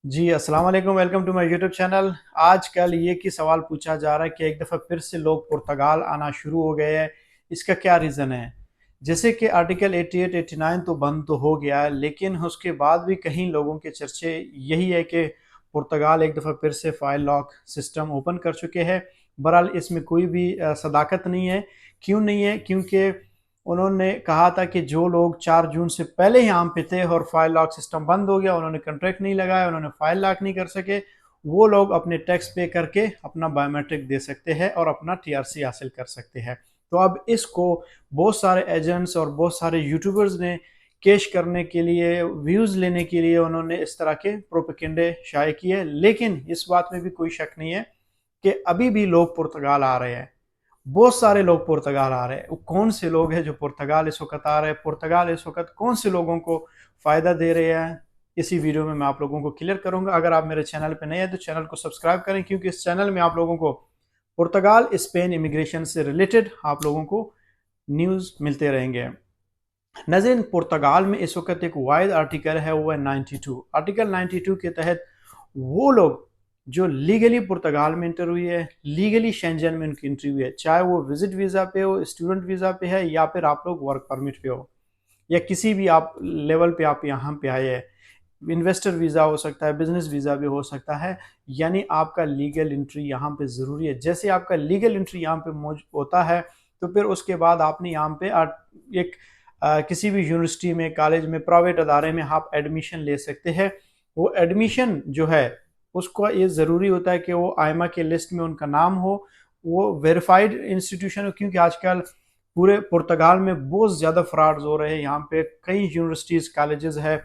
जी, अस्सलाम वालेकुम, welcome to my YouTube channel. आजकल ये कि सवाल पूछा जा रहा है कि एक दफ़ा फिर से लोग पुर्तगाल आना शुरू हो गए हैं, इसका क्या रीज़न है? जैसे कि आर्टिकल 88, 89 तो बंद तो हो गया है, लेकिन उसके बाद भी कहीं लोगों के चर्चे यही है कि पुर्तगाल एक दफ़ा फिर से फाइल लॉक सिस्टम ओपन कर चुके हैं। बहरहाल इसमें कोई भी सदाकत नहीं है। क्यों नहीं है? क्योंकि उन्होंने कहा था कि जो लोग 4 जून से पहले यहाँ पे थे और फाइल लॉक सिस्टम बंद हो गया, उन्होंने कॉन्ट्रैक्ट नहीं लगाया, उन्होंने फाइल लॉक नहीं कर सके, वो लोग अपने टैक्स पे करके अपना बायोमेट्रिक दे सकते हैं और अपना टीआरसी हासिल कर सकते हैं। तो अब इसको बहुत सारे एजेंट्स और बहुत सारे यूट्यूबर्स ने कैश करने के लिए, व्यूज़ लेने के लिए उन्होंने इस तरह के प्रोपेगेंडे शाये किए। लेकिन इस बात में भी कोई शक नहीं है कि अभी भी लोग पुर्तगाल आ रहे हैं। बहुत सारे लोग पुर्तगाल आ रहे हैं। वो कौन से लोग हैं जो पुर्तगाल इस वक्त आ रहे हैं? पुर्तगाल इस वक्त कौन से लोगों को फ़ायदा दे रहे हैं? इसी वीडियो में मैं आप लोगों को क्लियर करूंगा। अगर आप मेरे चैनल पे नए हैं तो चैनल को सब्सक्राइब करें, क्योंकि इस चैनल में आप लोगों को पुर्तगाल स्पेन इमिग्रेशन से रिलेटेड आप लोगों को न्यूज़ मिलते रहेंगे। नाज़रीन, पुर्तगाल में इस वक्त एक वाइड आर्टिकल है, वो है 92। आर्टिकल 92 के तहत वो लोग जो लीगली पुर्तगाल में इंटर हुई है, लीगली शेंजन में उनकी एंट्री हुई है, चाहे वो विजिट वीज़ा पे हो, स्टूडेंट वीज़ा पे है, या फिर आप लोग वर्क परमिट पे हो, या किसी भी आप लेवल पे आप यहाँ पे आए हैं। इन्वेस्टर वीज़ा हो सकता है, बिजनेस वीज़ा भी हो सकता है। यानी आपका लीगल एंट्री यहाँ पे ज़रूरी है। जैसे आपका लीगल एंट्री यहाँ पे मौजूद होता है, तो फिर उसके बाद आपने यहाँ पे एक किसी भी यूनिवर्सिटी में, कॉलेज में, प्राइवेट अदारे में आप एडमिशन ले सकते हैं। वो एडमिशन जो है उसको ये ज़रूरी होता है कि वो आइमा के लिस्ट में उनका नाम हो, वो वेरीफाइड इंस्टीट्यूशन हो, क्योंकि आजकल पूरे पुर्तगाल में बहुत ज़्यादा फ्रॉड्स हो रहे हैं। यहाँ पे कई यूनिवर्सिटीज़, कॉलेजेस है,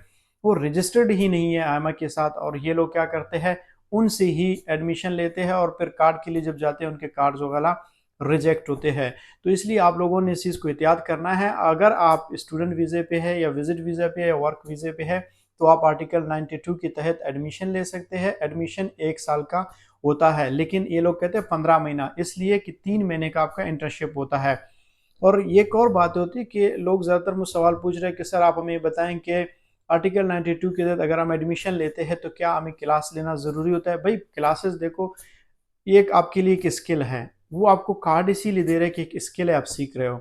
वो रजिस्टर्ड ही नहीं है आइमा के साथ, और ये लोग क्या करते हैं, उनसे ही एडमिशन लेते हैं और फिर कार्ड के लिए जब जाते हैं उनके कार्ड वगैरह रिजेक्ट होते हैं। तो इसलिए आप लोगों ने इस चीज़ को एहतियात करना है। अगर आप स्टूडेंट वीज़े पे है, या विजिट वीज़ा पे है, या वर्क वीज़े पे है, तो आप आर्टिकल 92 के तहत एडमिशन ले सकते हैं। एडमिशन 1 साल का होता है, लेकिन ये लोग कहते हैं 15 महीना, इसलिए कि 3 महीने का आपका इंटर्नशिप होता है। और ये एक और बात होती है कि लोग ज़्यादातर मुझसे सवाल पूछ रहे हैं कि सर आप हमें बताएं कि आर्टिकल 92 के तहत अगर हम एडमिशन लेते हैं तो क्या हमें क्लास लेना ज़रूरी होता है? भाई, क्लासेस देखो, ये एक आपके लिए एक स्किल है। वो आपको कार्ड इसीलिए दे रहे हैं कि एक स्किल है, आप सीख रहे हो।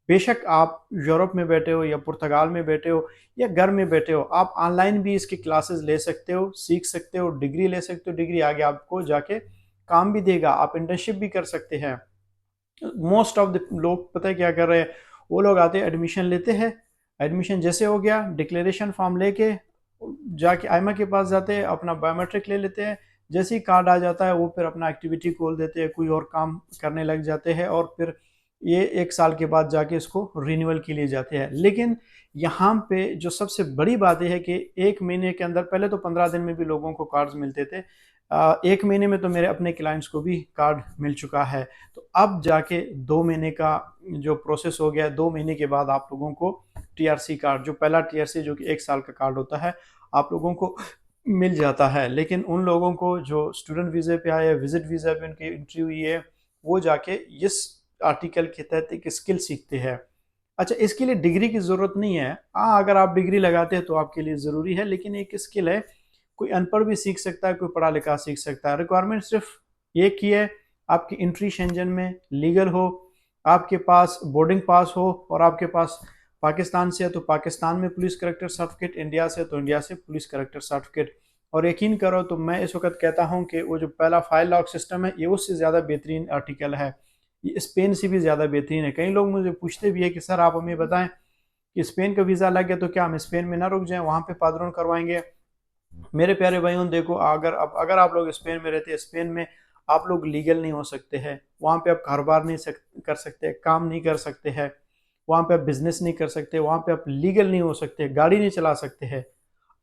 बेशक आप यूरोप में बैठे हो, या पुर्तगाल में बैठे हो, या घर में बैठे हो, आप ऑनलाइन भी इसकी क्लासेस ले सकते हो, सीख सकते हो, डिग्री ले सकते हो। डिग्री आगे आपको जाके काम भी देगा, आप इंटर्नशिप भी कर सकते हैं। मोस्ट ऑफ द लोग पता है क्या कर रहे हैं, वो लोग आते हैं, एडमिशन लेते हैं, एडमिशन जैसे हो गया, डिक्लेरेशन फॉर्म लेके जाके आइमा के पास जाते हैं, अपना बायोमेट्रिक ले लेते हैं। जैसे ही कार्ड आ जाता है, वो फिर अपना एक्टिविटी खोल देते हैं, कोई और काम करने लग जाते हैं, और फिर ये 1 साल के बाद जाके इसको रिन्यूअल के लिए जाते हैं। लेकिन यहाँ पे जो सबसे बड़ी बात यह है कि 1 महीने के अंदर, पहले तो 15 दिन में भी लोगों को कार्ड्स मिलते थे। 1 महीने में तो मेरे अपने क्लाइंट्स को भी कार्ड मिल चुका है। तो अब जाके 2 महीने का जो प्रोसेस हो गया है, 2 महीने के बाद आप लोगों को टीआरसी कार्ड, जो पहला टीआरसी जो कि 1 साल का कार्ड होता है, आप लोगों को मिल जाता है। लेकिन उन लोगों को जो स्टूडेंट वीज़े पे आए, विजिट वीज़ा पे उनकी एंट्री हुई है, वो जाके इस आर्टिकल के तहत एक स्किल सीखते हैं। अच्छा, इसके लिए डिग्री की ज़रूरत नहीं है। हाँ, अगर आप डिग्री लगाते हैं तो आपके लिए ज़रूरी है, लेकिन एक स्किल है, कोई अनपढ़ भी सीख सकता है, कोई पढ़ा लिखा सीख सकता है। रिक्वायरमेंट सिर्फ एक ही है, आपकी एंट्री शेंजन में लीगल हो, आपके पास बोर्डिंग पास हो, और आपके पास पाकिस्तान से है तो पाकिस्तान में पुलिस करेक्टर सर्टिफिकेट, इंडिया से तो इंडिया से पुलिस करेक्टर सर्टिफिकेट। और यकीन करो तो मैं इस वक्त कहता हूँ कि वो जो पहला फाइल लॉक सिस्टम है, ये उससे ज़्यादा बेहतरीन आर्टिकल है। ये स्पेन से भी ज़्यादा बेहतरीन है। कई लोग मुझे पूछते भी है कि सर आप हमें बताएं कि स्पेन का वीज़ा लग गया तो क्या हम स्पेन में ना रुक जाएं, वहाँ पे पादरों करवाएंगे? मेरे प्यारे भाइयों, देखो, अगर आप लोग स्पेन में रहते हैं, स्पेन में आप लोग लीगल नहीं हो सकते हैं। वहाँ पे आप कारोबार नहीं कर सकते, काम नहीं कर सकते हैं, वहाँ पे आप बिजनेस नहीं कर सकते, वहाँ पे आप लीगल नहीं हो सकते, गाड़ी नहीं चला सकते हैं।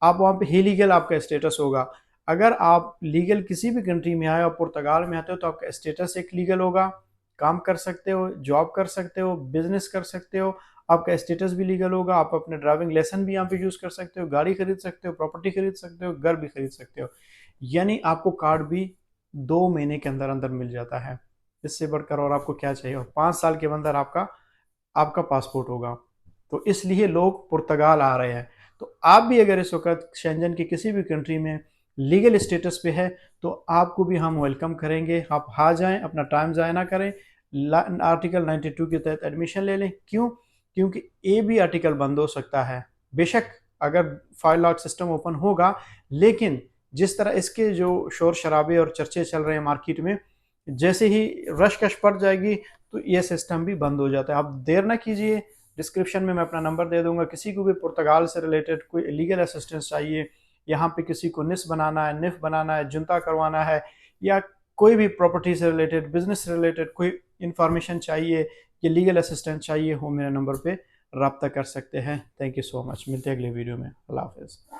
आप वहाँ पे ही लीगल आपका स्टेटस होगा। अगर आप लीगल किसी भी कंट्री में आए और पुर्तगाल में आते हो तो आपका स्टेटस एक लीगल होगा, काम कर सकते हो, जॉब कर सकते हो, बिजनेस कर सकते हो, आपका स्टेटस भी लीगल होगा। आप अपने ड्राइविंग लाइसेंस भी यहाँ पे यूज़ कर सकते हो, गाड़ी खरीद सकते हो, प्रॉपर्टी खरीद सकते हो, घर भी खरीद सकते हो। यानी आपको कार्ड भी 2 महीने के अंदर अंदर मिल जाता है। इससे बढ़कर और आपको क्या चाहिए? और 5 साल के अंदर आपका आपका पासपोर्ट होगा। तो इसलिए लोग पुर्तगाल आ रहे हैं। तो आप भी अगर इस वक्त शेंजन की किसी भी कंट्री में लीगल स्टेटस पे है तो आपको भी हम वेलकम करेंगे। आप आ जाएं, अपना टाइम ज़ाया ना करें, आर्टिकल 92 के तहत एडमिशन ले लें। क्यों? क्योंकि ये भी आर्टिकल बंद हो सकता है। बेशक अगर 5 लाख सिस्टम ओपन होगा, लेकिन जिस तरह इसके जो शोर शराबे और चर्चे चल रहे हैं मार्केट में, जैसे ही रश कश पड़ जाएगी तो ये सिस्टम भी बंद हो जाता है। आप देर ना कीजिए, डिस्क्रिप्शन में मैं अपना नंबर दे दूंगा। किसी को भी पुर्तगाल से रिलेटेड कोई लीगल असिस्टेंस चाहिए, यहाँ पे किसी को निस बनाना है, निफ बनाना है, जुनता करवाना है, या कोई भी प्रॉपर्टी से रिलेटेड, बिजनेस से रिलेटेड कोई इंफॉर्मेशन चाहिए या लीगल असिस्टेंस चाहिए हो, मेरे नंबर पे रब्ता कर सकते हैं। Thank you so much. मिलते हैं अगले वीडियो में। अल्लाह हाफिज़।